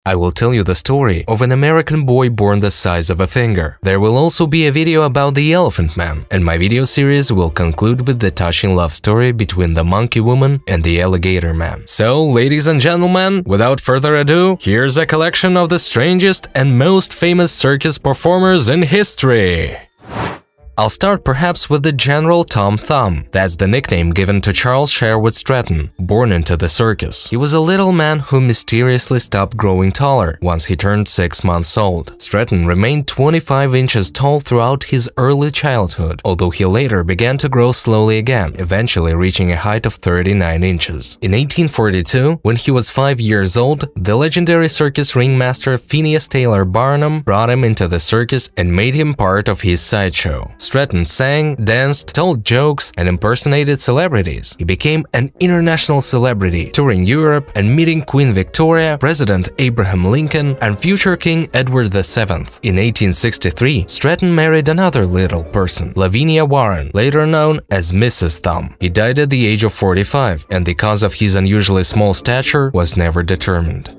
I will tell you the story of an American boy born the size of a finger. There will also be a video about the Elephant Man, and my video series will conclude with the touching love story between the Monkey Woman and the Alligator Man. So, ladies and gentlemen, without further ado, here's a collection of the strangest and most famous circus performers in history. I'll start perhaps with the General Tom Thumb. That's the nickname given to Charles Sherwood Stratton, born into the circus. He was a little man who mysteriously stopped growing taller once he turned 6 months old. Stratton remained 25 inches tall throughout his early childhood, although he later began to grow slowly again, eventually reaching a height of 39 inches. In 1842, when he was 5 years old, the legendary circus ringmaster Phineas Taylor Barnum brought him into the circus and made him part of his sideshow. Stratton sang, danced, told jokes, and impersonated celebrities. He became an international celebrity, touring Europe and meeting Queen Victoria, President Abraham Lincoln, and future King Edward VII. In 1863, Stratton married another little person, Lavinia Warren, later known as Mrs. Thumb. He died at the age of 45, and the cause of his unusually small stature was never determined.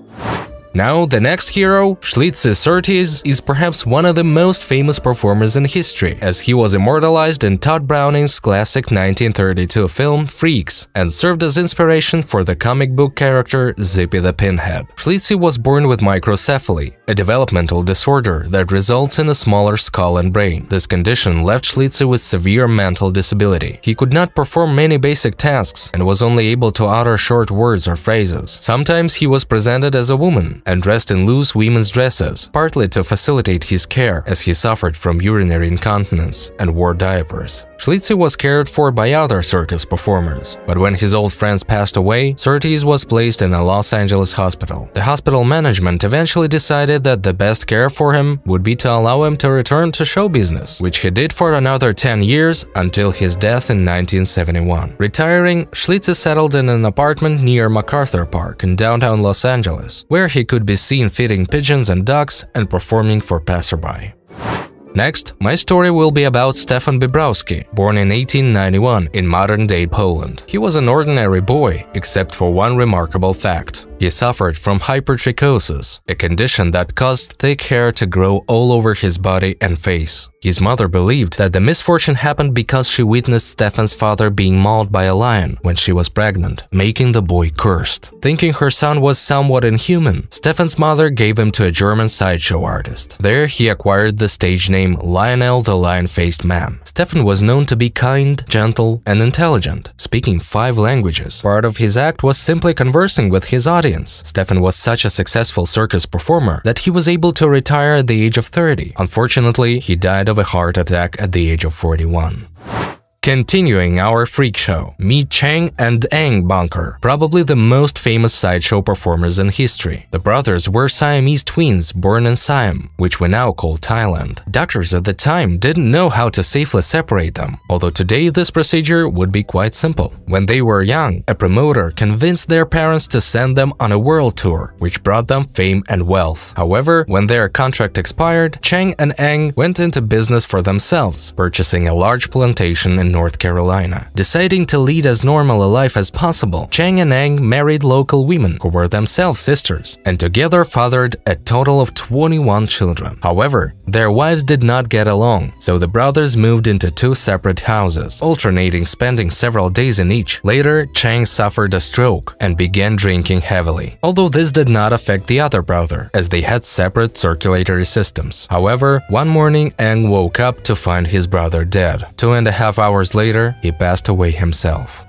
Now, the next hero, Schlitzie Surtees, is perhaps one of the most famous performers in history, as he was immortalized in Tod Browning's classic 1932 film Freaks and served as inspiration for the comic book character Zippy the Pinhead. Schlitzie was born with microcephaly, a developmental disorder that results in a smaller skull and brain. This condition left Schlitzie with severe mental disability. He could not perform many basic tasks and was only able to utter short words or phrases. Sometimes he was presented as a woman and dressed in loose women's dresses, partly to facilitate his care as he suffered from urinary incontinence and wore diapers. Schlitzie was cared for by other circus performers, but when his old friends passed away, Surtees was placed in a Los Angeles hospital. The hospital management eventually decided that the best care for him would be to allow him to return to show business, which he did for another 10 years until his death in 1971. Retiring, Schlitzie settled in an apartment near MacArthur Park in downtown Los Angeles, where he could be seen feeding pigeons and ducks and performing for passerby. Next, my story will be about Stefan Bibrowski, born in 1891 in modern-day Poland. He was an ordinary boy, except for one remarkable fact. He suffered from hypertrichosis, a condition that caused thick hair to grow all over his body and face. His mother believed that the misfortune happened because she witnessed Stefan's father being mauled by a lion when she was pregnant, making the boy cursed. Thinking her son was somewhat inhuman, Stefan's mother gave him to a German sideshow artist. There he acquired the stage name Lionel the Lion-Faced Man. Stefan was known to be kind, gentle, and intelligent, speaking 5 languages. Part of his act was simply conversing with his audience. Stefan was such a successful circus performer that he was able to retire at the age of 30. Unfortunately, he died of a heart attack at the age of 41. Continuing our freak show, meet Chang and Ang Bunker, probably the most famous sideshow performers in history. The brothers were Siamese twins born in Siam, which we now call Thailand. Doctors at the time didn't know how to safely separate them, although today this procedure would be quite simple. When they were young, a promoter convinced their parents to send them on a world tour, which brought them fame and wealth. However, when their contract expired, Chang and Ang went into business for themselves, purchasing a large plantation in North Carolina. Deciding to lead as normal a life as possible, Chang and Ang married local women who were themselves sisters, and together fathered a total of 21 children. However, their wives did not get along, so the brothers moved into 2 separate houses, alternating spending several days in each. Later, Chang suffered a stroke and began drinking heavily, although this did not affect the other brother, as they had separate circulatory systems. However, one morning, Ang woke up to find his brother dead. 2.5 hours later, he passed away himself.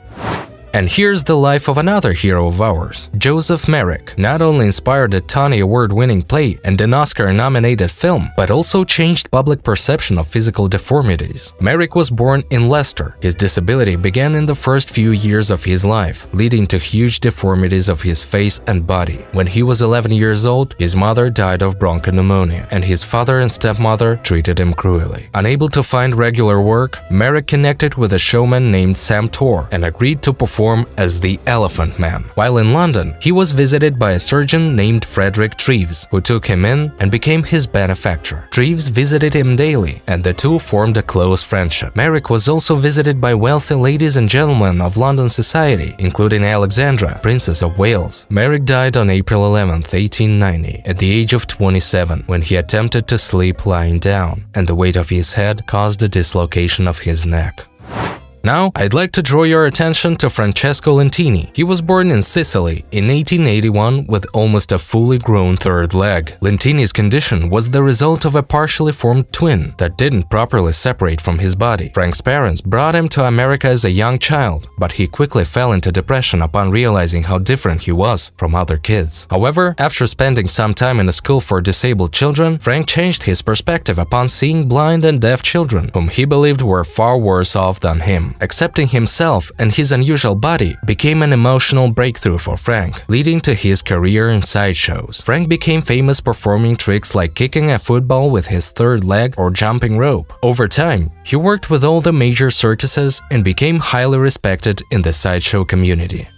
And here's the life of another hero of ours. Joseph Merrick not only inspired a Tony Award-winning play and an Oscar-nominated film, but also changed public perception of physical deformities. Merrick was born in Leicester. His disability began in the first few years of his life, leading to huge deformities of his face and body. When he was 11 years old, his mother died of bronchopneumonia, and his father and stepmother treated him cruelly. Unable to find regular work, Merrick connected with a showman named Sam Torr and agreed to perform perform as the Elephant Man. While in London, he was visited by a surgeon named Frederick Treves, who took him in and became his benefactor. Treves visited him daily, and the two formed a close friendship. Merrick was also visited by wealthy ladies and gentlemen of London society, including Alexandra, Princess of Wales. Merrick died on April 11, 1890, at the age of 27, when he attempted to sleep lying down, and the weight of his head caused a dislocation of his neck. Now, I'd like to draw your attention to Francesco Lentini. He was born in Sicily in 1881 with almost a fully grown third leg. Lentini's condition was the result of a partially formed twin that didn't properly separate from his body. Frank's parents brought him to America as a young child, but he quickly fell into depression upon realizing how different he was from other kids. However, after spending some time in a school for disabled children, Frank changed his perspective upon seeing blind and deaf children, whom he believed were far worse off than him. Accepting himself and his unusual body became an emotional breakthrough for Frank, leading to his career in sideshows. Frank became famous performing tricks like kicking a football with his third leg or jumping rope. Over time, he worked with all the major circuses and became highly respected in the sideshow community.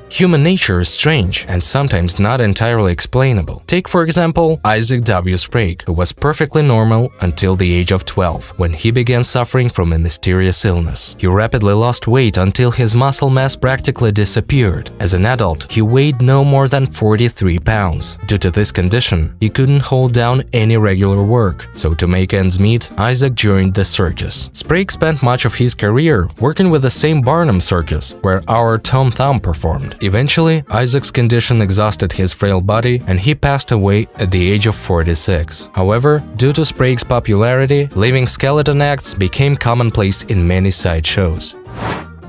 Human nature is strange and sometimes not entirely explainable. Take, for example, Isaac W. Sprague, who was perfectly normal until the age of 12, when he began suffering from a mysterious illness. He rapidly lost weight until his muscle mass practically disappeared. As an adult, he weighed no more than 43 pounds. Due to this condition, he couldn't hold down any regular work, so to make ends meet, Isaac joined the circus. Sprague spent much of his career working with the same Barnum circus, where our Tom Thumb performed. Eventually, Isaac's condition exhausted his frail body and he passed away at the age of 46. However, due to Sprague's popularity, living skeleton acts became commonplace in many sideshows.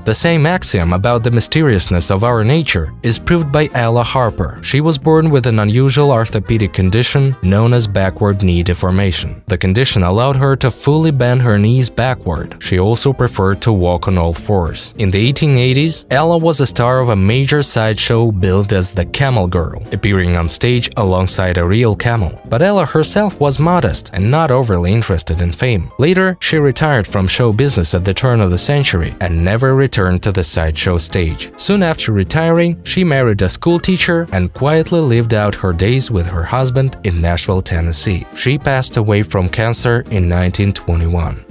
The same axiom about the mysteriousness of our nature is proved by Ella Harper. She was born with an unusual orthopedic condition known as backward knee deformation. The condition allowed her to fully bend her knees backward. She also preferred to walk on all fours. In the 1880s, Ella was a star of a major sideshow billed as the Camel Girl, appearing on stage alongside a real camel. But Ella herself was modest and not overly interested in fame. Later, she retired from show business at the turn of the century and never returned to the sideshow stage. Soon after retiring, she married a school teacher and quietly lived out her days with her husband in Nashville, Tennessee. She passed away from cancer in 1921.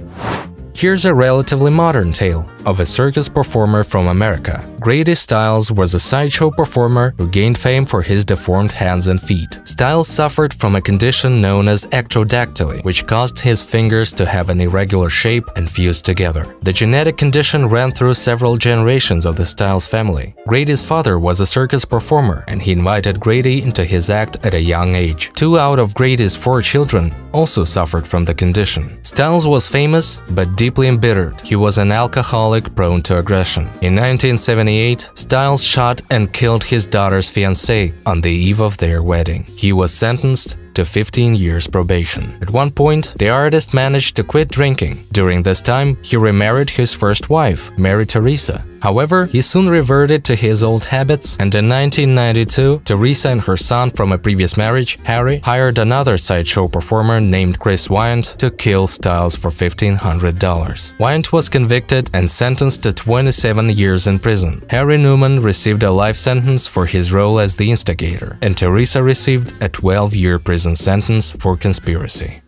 Here's a relatively modern tale of a circus performer from America. Grady Stiles was a sideshow performer who gained fame for his deformed hands and feet. Stiles suffered from a condition known as ectrodactyly, which caused his fingers to have an irregular shape and fuse together. The genetic condition ran through several generations of the Stiles family. Grady's father was a circus performer, and he invited Grady into his act at a young age. 2 out of Grady's 4 children also suffered from the condition. Stiles was famous, but deeply embittered. He was an alcoholic prone to aggression. In 1978, Stiles shot and killed his daughter's fiancé on the eve of their wedding. He was sentenced to 15 years probation. At one point, the artist managed to quit drinking. During this time, he remarried his first wife, Mary Teresa. However, he soon reverted to his old habits, and in 1992, Teresa and her son from a previous marriage, Harry, hired another sideshow performer named Chris Wyant to kill Stiles for $1,500. Wyant was convicted and sentenced to 27 years in prison. Harry Newman received a life sentence for his role as the instigator, and Teresa received a 12-year prison sentence for conspiracy.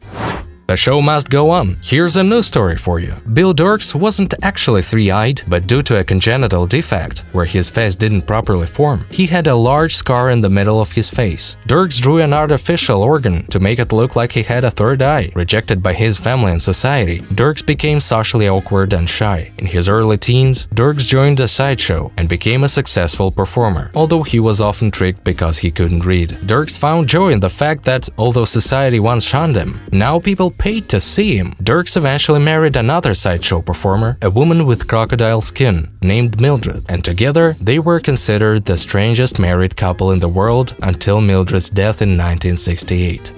The show must go on. Here's a news story for you. Bill Durks wasn't actually three-eyed, but due to a congenital defect, where his face didn't properly form, he had a large scar in the middle of his face. Durks drew an artificial organ to make it look like he had a third eye. Rejected by his family and society, Durks became socially awkward and shy. In his early teens, Durks joined a sideshow and became a successful performer, although he was often tricked because he couldn't read. Durks found joy in the fact that, although society once shunned him, now people paid to see him. Durks eventually married another sideshow performer, a woman with crocodile skin, named Mildred, and together they were considered the strangest married couple in the world until Mildred's death in 1968.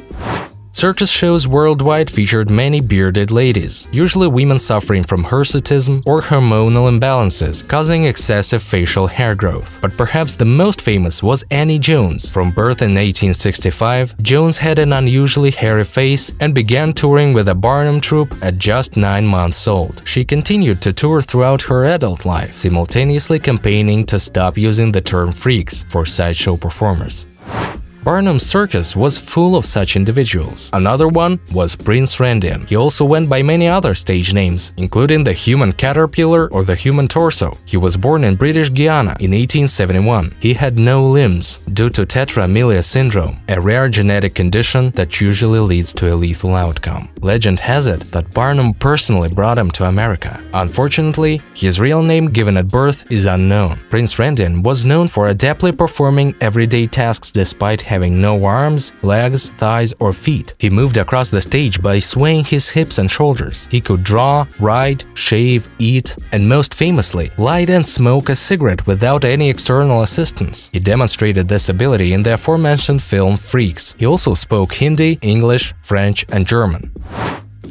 Circus shows worldwide featured many bearded ladies, usually women suffering from hirsutism or hormonal imbalances, causing excessive facial hair growth. But perhaps the most famous was Annie Jones. From birth in 1865, Jones had an unusually hairy face and began touring with a Barnum troupe at just 9 months old. She continued to tour throughout her adult life, simultaneously campaigning to stop using the term freaks for sideshow performers. Barnum's circus was full of such individuals. Another one was Prince Randian. He also went by many other stage names, including the human caterpillar or the human torso. He was born in British Guiana in 1871. He had no limbs due to tetra amelia syndrome, a rare genetic condition that usually leads to a lethal outcome. Legend has it that Barnum personally brought him to America. Unfortunately, his real name given at birth is unknown. Prince Randian was known for adeptly performing everyday tasks despite having no arms, legs, thighs, or feet. He moved across the stage by swaying his hips and shoulders. He could draw, write, shave, eat, and most famously, light and smoke a cigarette without any external assistance. He demonstrated this ability in the aforementioned film Freaks. He also spoke Hindi, English, French, and German.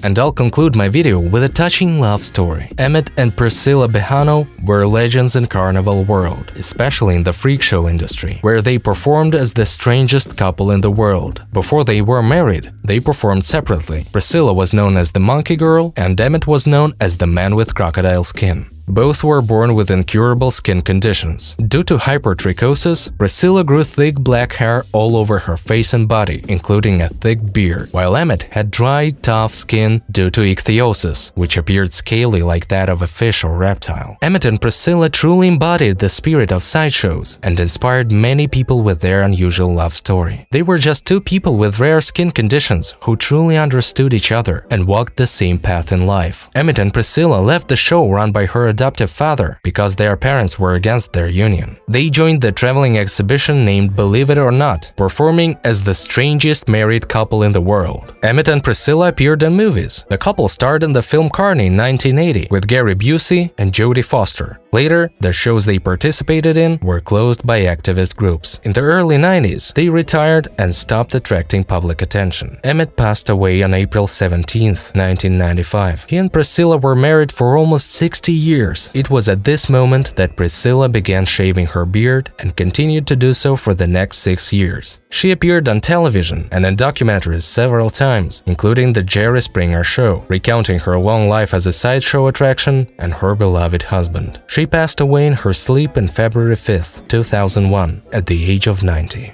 And I'll conclude my video with a touching love story. Emmett and Priscilla Behano were legends in carnival world, especially in the freak show industry, where they performed as the strangest couple in the world. Before they were married, they performed separately. Priscilla was known as the Monkey Girl, and Emmett was known as the Man with Crocodile Skin. Both were born with incurable skin conditions. Due to hypertrichosis, Priscilla grew thick black hair all over her face and body, including a thick beard, while Emmett had dry, tough skin due to ichthyosis, which appeared scaly like that of a fish or reptile. Emmett and Priscilla truly embodied the spirit of sideshows and inspired many people with their unusual love story. They were just two people with rare skin conditions who truly understood each other and walked the same path in life. Emmett and Priscilla left the show run by her adoptive father because their parents were against their union. They joined the traveling exhibition named Believe It or Not, performing as the strangest married couple in the world. Emmett and Priscilla appeared in movies. The couple starred in the film Carney in 1980 with Gary Busey and Jodie Foster. Later, the shows they participated in were closed by activist groups. In the early 90s, they retired and stopped attracting public attention. Emmett passed away on April 17, 1995. He and Priscilla were married for almost 60 years. It was at this moment that Priscilla began shaving her beard and continued to do so for the next 6 years. She appeared on television and in documentaries several times, including The Jerry Springer Show, recounting her long life as a sideshow attraction and her beloved husband. She passed away in her sleep on February 5, 2001, at the age of 90.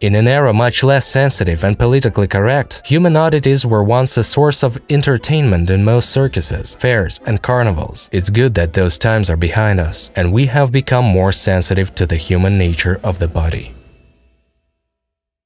In an era much less sensitive and politically correct, human oddities were once a source of entertainment in most circuses, fairs, and carnivals. It's good that those times are behind us, and we have become more sensitive to the human nature of the body.